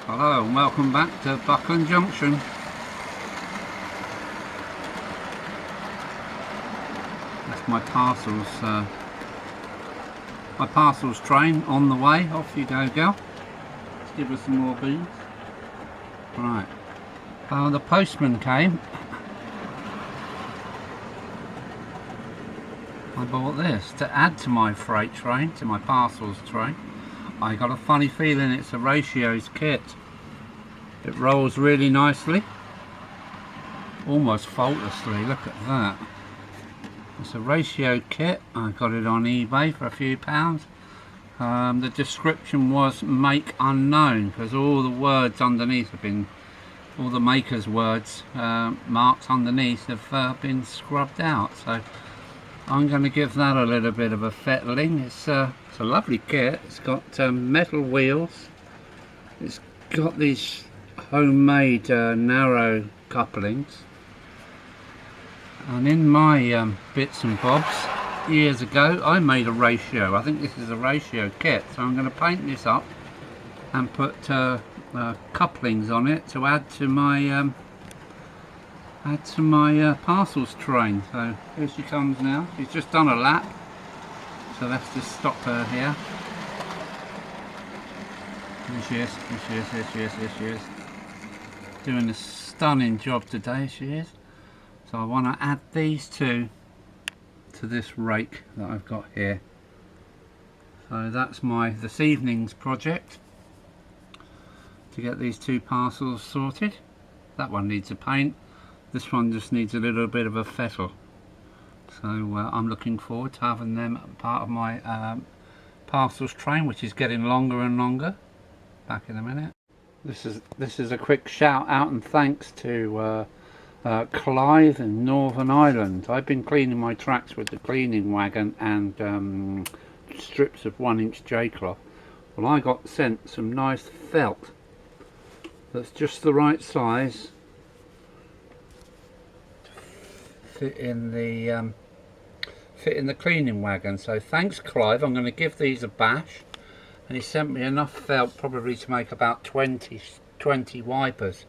Hello and welcome back to Buckland Junction. That's my parcels train on the way. Off you go, girl. Let's give us some more beans. Right. The postman came. I bought this to add to my freight train, to my parcels train. I got a funny feeling it's a ratios kit. It rolls really nicely, almost faultlessly. Look at that. It's a ratio kit. I got it on eBay for a few pounds. The description was make unknown, because all the words underneath have been, all the maker's words marks underneath have been scrubbed out. So I'm going to give that a little bit of a fettling. It's a lovely kit. It's got metal wheels. It's got these homemade narrow couplings. And in my bits and bobs years ago, I made a ratio. I think this is a ratio kit. So I'm going to paint this up and put couplings on it to add to my parcels train. So here she comes now. She's just done a lap, so let's just stop her here. Here she is, here she is, here she is, here she is. Doing a stunning job today, she is. So I want to add these two to this rake that I've got here. So that's my this evening's project, to get these two parcels sorted. That one needs a paint. This one just needs a little bit of a fettle. So I'm looking forward to having them part of my parcels train, which is getting longer and longer. Back in a minute. This is a quick shout out and thanks to Clive in Northern Ireland. I've been cleaning my tracks with the cleaning wagon and strips of 1-inch J-cloth. Well, I got sent some nice felt that's just the right size fit in the cleaning wagon. So thanks, Clive. I'm going to give these a bash, and he sent me enough felt probably to make about 20 wipers,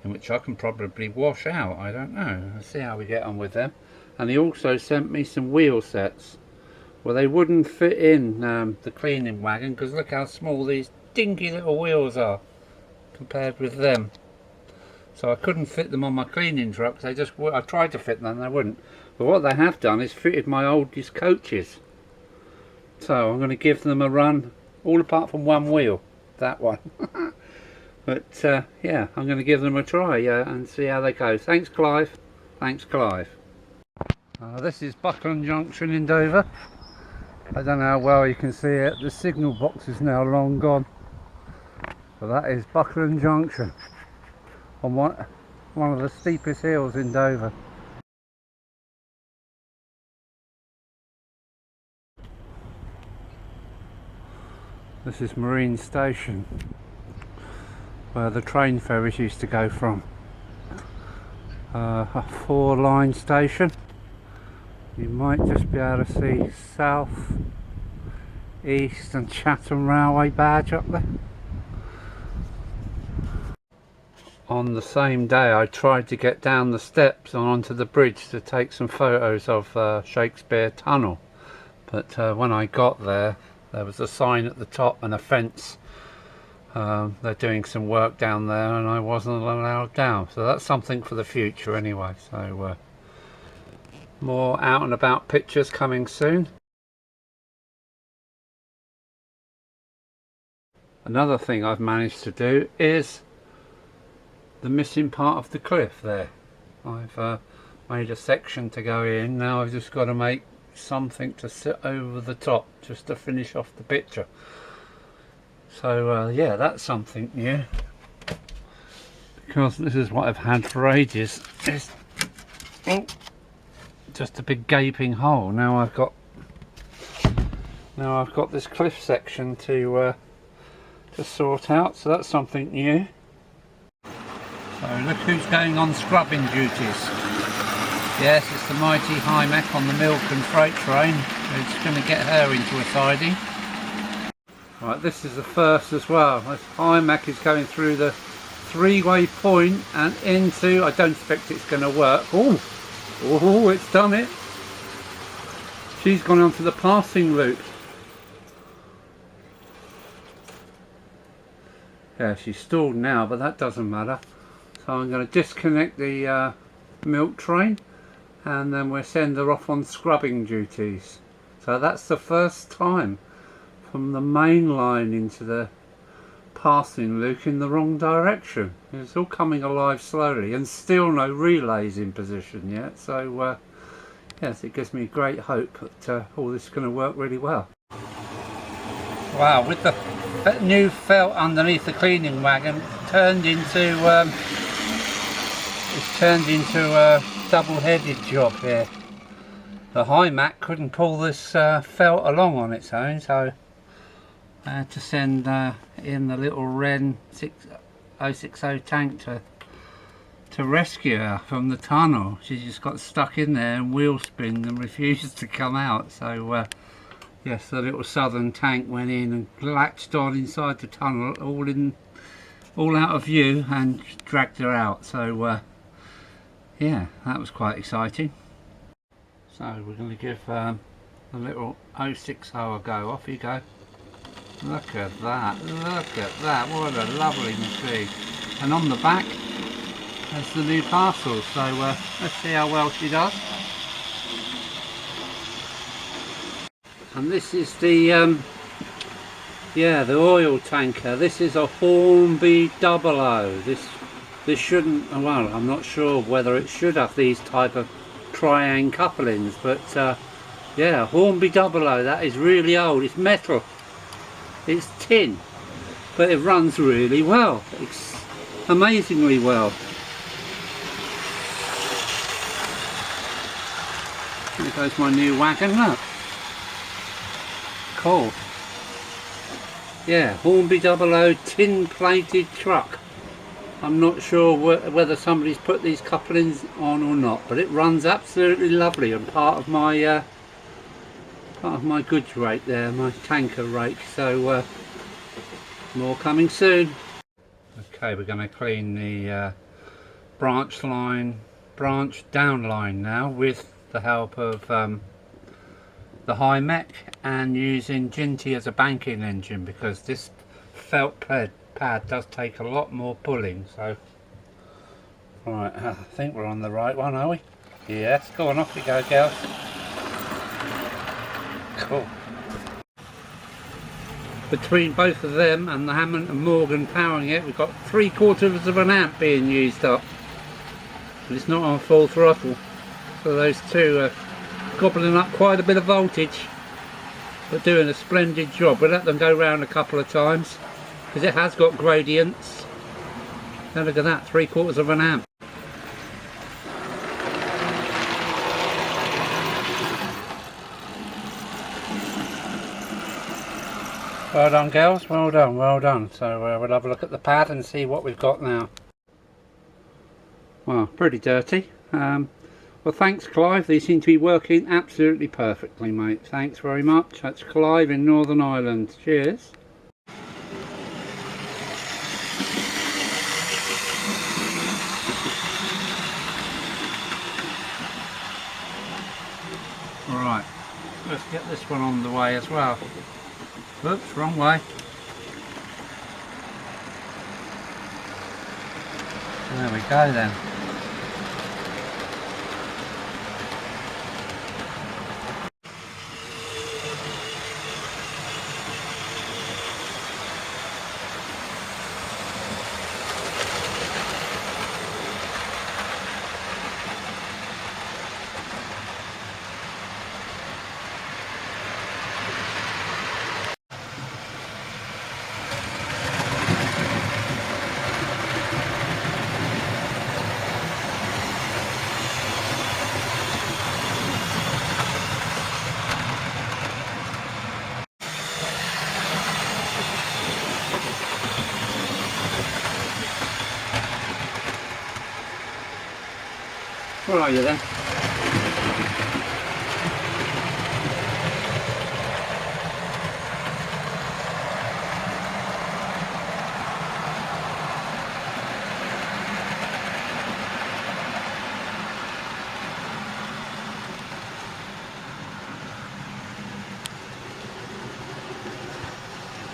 in which I can probably wash out. I don't know. I'll see how we get on with them. And he also sent me some wheel sets. Well, they wouldn't fit in the cleaning wagon, because look how small these dinky little wheels are compared with them. So I couldn't fit them on my cleaning truck. I tried to fit them and they wouldn't. But what they have done is fitted my oldest coaches. So I'm going to give them a run, all apart from one wheel, that one. But yeah, I'm going to give them a try and see how they go. Thanks, Clive. Thanks, Clive. This is Buckland Junction in Dover. I don't know how well you can see it. The signal box is now long gone. But that is Buckland Junction, on one of the steepest hills in Dover. This is Marine Station, where the train ferries used to go from. A 4-line station. You might just be able to see South, East and Chatham Railway badge up there. On the same day, I tried to get down the steps and onto the bridge to take some photos of Shakespeare Tunnel, but when I got there, there was a sign at the top and a fence. They're doing some work down there and I wasn't allowed down, so that's something for the future anyway. So more out and about pictures coming soon. Another thing I've managed to do is the missing part of the cliff there. I've made a section to go in. Now I've just got to make something to sit over the top just to finish off the picture. So yeah, that's something new, because this is what I've had for ages. It's just a big gaping hole. Now I've got this cliff section to sort out, so that's something new. So look who's going on scrubbing duties. Yes, it's the mighty Hymek on the milk and freight train. It's going to get her into a siding. Right, this is the first as well. This iMac is going through the three-way point and into, I don't expect it's going to work. Oh, it's done it. She's gone onto the passing loop. Yeah, she's stalled now, but that doesn't matter. So I'm going to disconnect the milk train, and then we'll send her off on scrubbing duties. So that's the first time from the main line into the passing loop in the wrong direction. It's all coming alive slowly, and still no relays in position yet. So yes, it gives me great hope that all this is going to work really well. Wow, with the new felt underneath the cleaning wagon, it's turned into a double-headed job here. The iMac couldn't pull this felt along on its own, so I had to send in the little Ren 6060 tank to rescue her from the tunnel. She just got stuck in there and wheel spinned and refused to come out. So yes, the little southern tank went in and latched on inside the tunnel, all out of view, and dragged her out. So yeah, that was quite exciting. So we're going to give the little 060 a go. Off you go. Look at that, look at that, what a lovely machine. And on the back there's the new parcels, so let's see how well she does. And this is the the oil tanker. This is a Hornby 00. This shouldn't, well, I'm not sure whether it should have these type of triangle couplings, but yeah, Hornby 00, that is really old. It's metal. It's tin, but it runs really well. It's amazingly well. There goes my new wagon, look. Cool. Yeah, Hornby 00 tin plated truck. I'm not sure whether somebody's put these couplings on or not, but it runs absolutely lovely, and part of my goods rake there, my tanker rake. So more coming soon. Okay, we're going to clean the branch down line now with the help of the iMac, and using Ginty as a banking engine, because this felt pad does take a lot more pulling. So right, I think we're on the right one, are we? Yes, go on, off you go, girls. Cool. Between both of them and the Hammond and Morgan powering it, we've got 3/4 of an amp being used up, and it's not on full throttle, so those two are gobbling up quite a bit of voltage, but doing a splendid job. We'll let them go round a couple of times because it has got gradients. And look at that, 3/4 of an amp. Well done, girls, well done, well done. So we'll have a look at the pad and see what we've got now. Well, pretty dirty. Well, thanks, Clive. These seem to be working absolutely perfectly, mate. Thanks very much. That's Clive in Northern Ireland. Cheers. Alright, let's get this one on the way as well. Oops, wrong way. There we go then. Where are you then?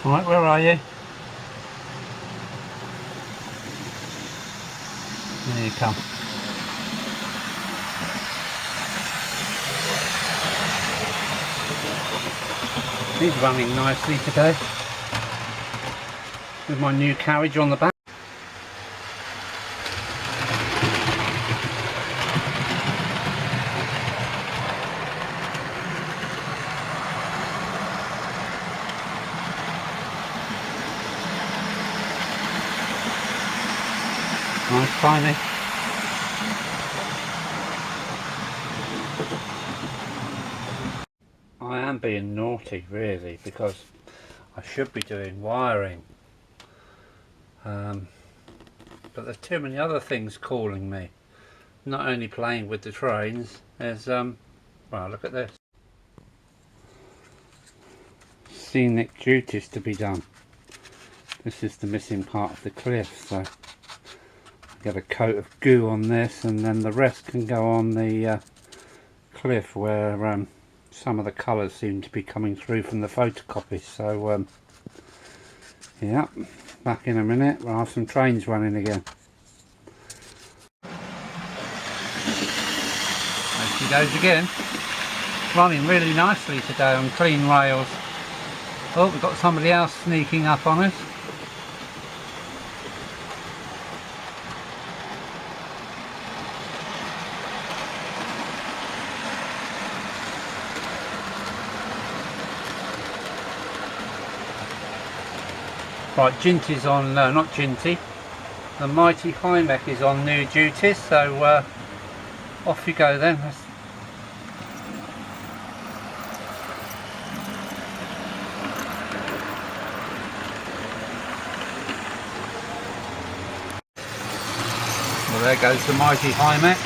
Right, where are you? There you come. He's running nicely today with my new carriage on the back. Nice tiny. I am being naughty really, because I should be doing wiring, but there's too many other things calling me. Not only playing with the trains, there's well, look at this. Scenic duties to be done. This is the missing part of the cliff, so get a coat of goo on this and then the rest can go on the cliff where some of the colours seem to be coming through from the photocopies. So yeah, back in a minute. We'll have some trains running again. There she goes again, running really nicely today on clean rails. Oh, we've got somebody else sneaking up on us. Right, Ginty's on, no, not Ginty, the mighty Hymek is on new duties, so off you go then. Well, there goes the mighty Hymek.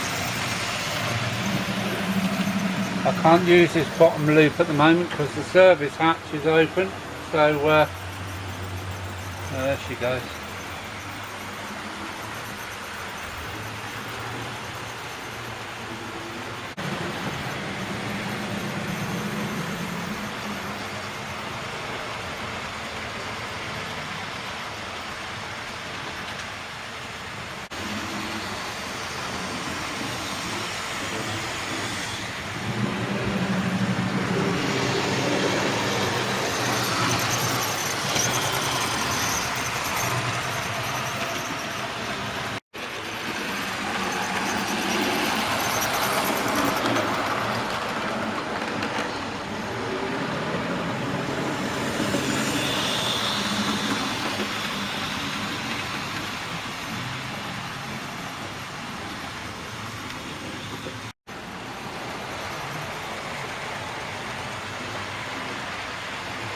I can't use this bottom loop at the moment because the service hatch is open, so there she goes.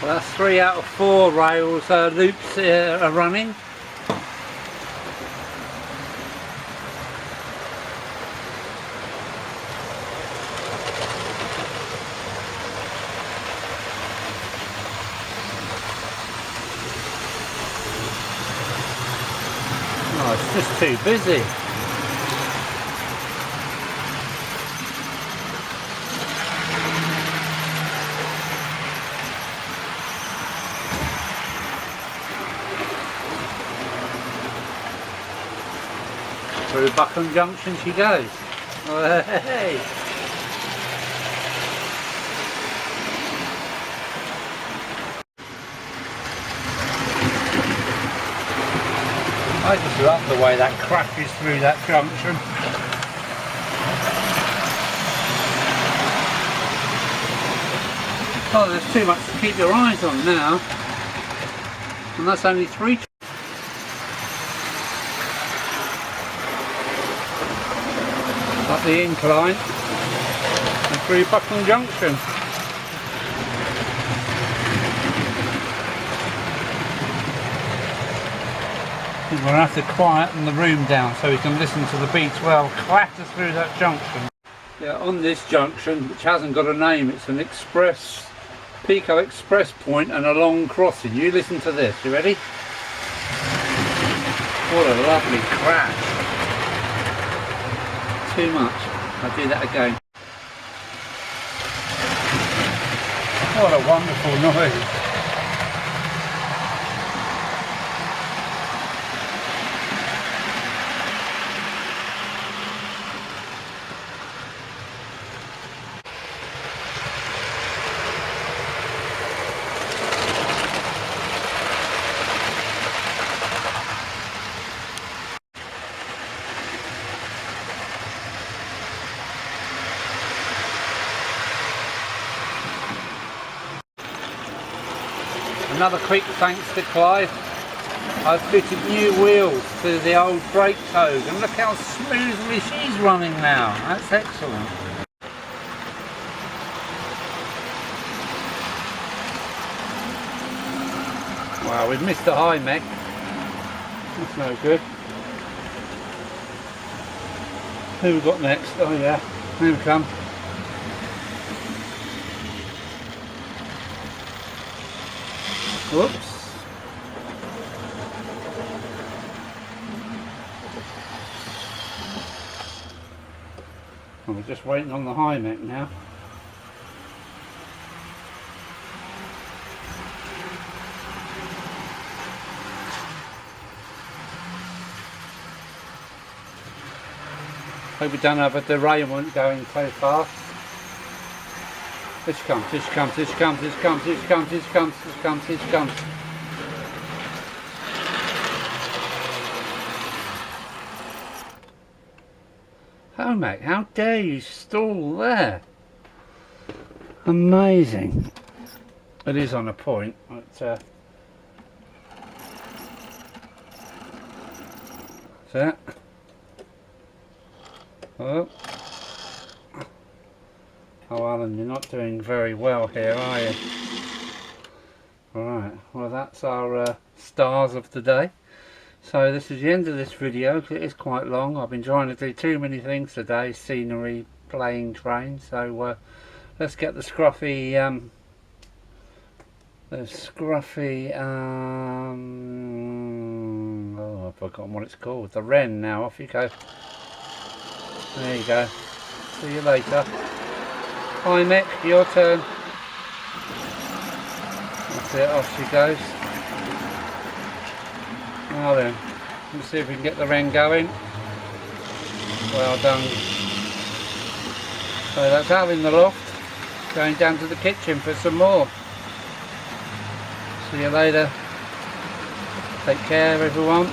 Well, that's 3 out of 4 rails loops are running. Oh, it's just too busy. Through Buckland Junction she goes. Oh, hey. I just love the way that crashes through that junction. Oh, there's too much to keep your eyes on now. And that's only 3. Up the incline and through Buckland Junction. We're going to have to quieten the room down so we can listen to the beats well clatter through that junction. Yeah, on this junction, which hasn't got a name, it's an express, Pico Express point and a long crossing. You listen to this, you ready? What a lovely crash. Too much. I'll do that again. What a wonderful noise. Another quick thanks to Clive. I've fitted new wheels to the old brake code and look how smoothly she's running now. That's excellent. Wow, we've missed the high mech. That's no good. Who we got next? Oh yeah, here we come. Whoops. We're just waiting on the high mech now. Hope we don't have a derailment going so fast. This comes, this comes, this comes, this comes, this comes, this comes, this comes, this comes. Oh mate, how dare you stall there? Amazing. It is on a point, but that. Oh. Oh Alan, you're not doing very well here, are you? Alright, well that's our stars of the day. So this is the end of this video. It is quite long. I've been trying to do too many things today. Scenery, playing train. So let's get the scruffy oh, I've forgotten what it's called. The wren now. Off you go. There you go. See you later. Hi Mick, your turn. That's it, off she goes. Now then, let's see if we can get the wren going. Well done. So that's out in the loft. Going down to the kitchen for some more. See you later. Take care everyone.